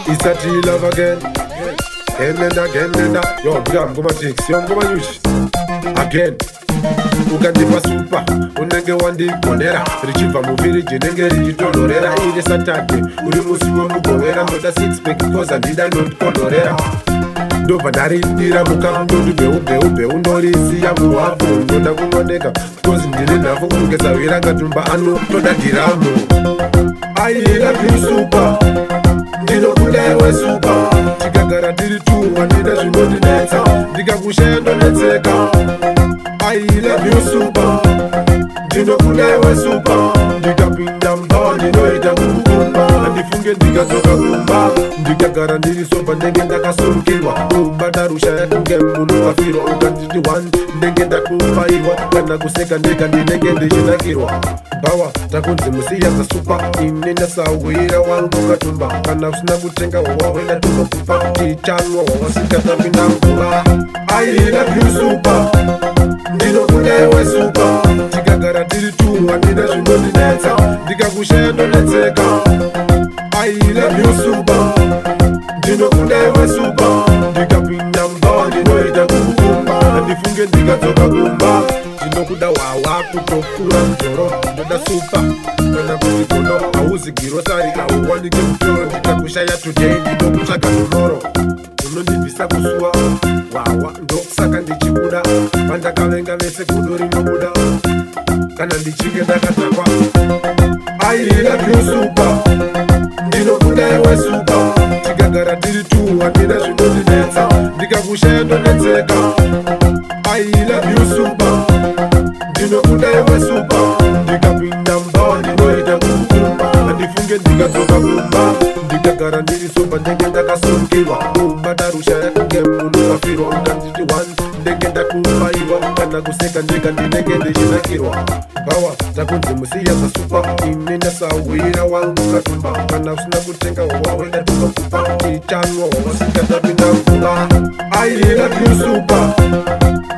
It's a true love again. Again and that. Yo, bram, go my chicks, yo, go my yush. Again. Ukandipa super, unenge wandigonera. Richiva muvillage, nenge richitonhorera. Iri Saturday, uri musi wemugovera. Ndoda 6 pack, cause andida ndotikonhorera. Ndobva ndaridira mukamundodi bheu ndorisiya muhafu. Ndoda kunoneka, cause ndiri nhafo kugeza wira katumba anotoda dhiramu. I love you super, ndinokuda iwe super. Tikagara tiri tu, handina zvinondinetsa. Ndikakushaya ndonetseka. I love you super, ndinokuda iwe super. Ndikapinda mba, ndinoita kukumba. Handifunge ndikadzoka kumba. Ndikagara ndiri soba, ndenge ndakasurukirwa. Kumba ndarushaya kunge munhu wafirwa. Ukanditi 1, ndenge ndakufairwa. Kana kuseka ndega ndinenge ndichinakirwa. Bawa, takunzi musiya zasupa. Ine ndasawira wangu katumba. Kana usina kutenga wawawenda tunokupa. Tichanwa wawasikatapinda mvura. I love you super, ndinokuda iwe super. Tikagara tiri tu, handina zvinondinetsa. Ndikakushaya ndonetseka. I love you super, ndinokuda iwe super. Ndikapinda mba, ndinoita kukumba. Handifunge ndikadzoka kumba. Ndinokuda wawa kutokura mjoro. Ndoda super, kana kuti gono. Hauzi girosari, hauwanike mutoro. Ndikakushaya today, ndinokutsvaka tomorrow. Unondibvisa kusuwa wawa, ndokusaka ndichibuda. Vandakavenga vese kudo rinobuda. Kana ndichinge ndakadzakwa. I love you super, ndinokuda iwe super. Tikagara tiri tu, handina zvinondinetsa. Ndikakushaya ndonetseka. I love you super, ndinokuda iwe super. Ndikapinda mba, ndinoita kukumba. Handifunge ndikadzoka kumba. Ndikagara ndiri soba, ndenge ndakasurukirwa. Kumba ndarushaya kunge munhu wafirwa. Ukanditi 1, ndenge ndakufairwa. Kana kuseka ndega ndinenge ndichinakirwa. Bawa, takunzi musiya zasupa. Ine ndasawira wangu katumba. Kana usina kutenga wawawenda tunokupa. Tichanwa wawasikatapinda mvura. I love you super,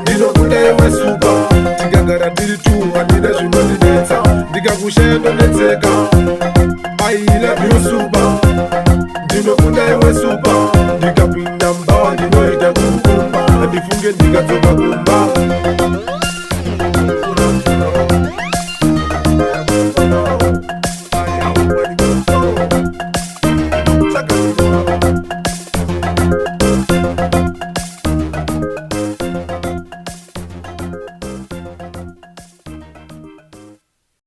ndinokuda iwe super. Tikagara tiri tu, handina zvinondinetsa. Ndikakushaya ndonetseka. I love you super, ndinokuda iwe super.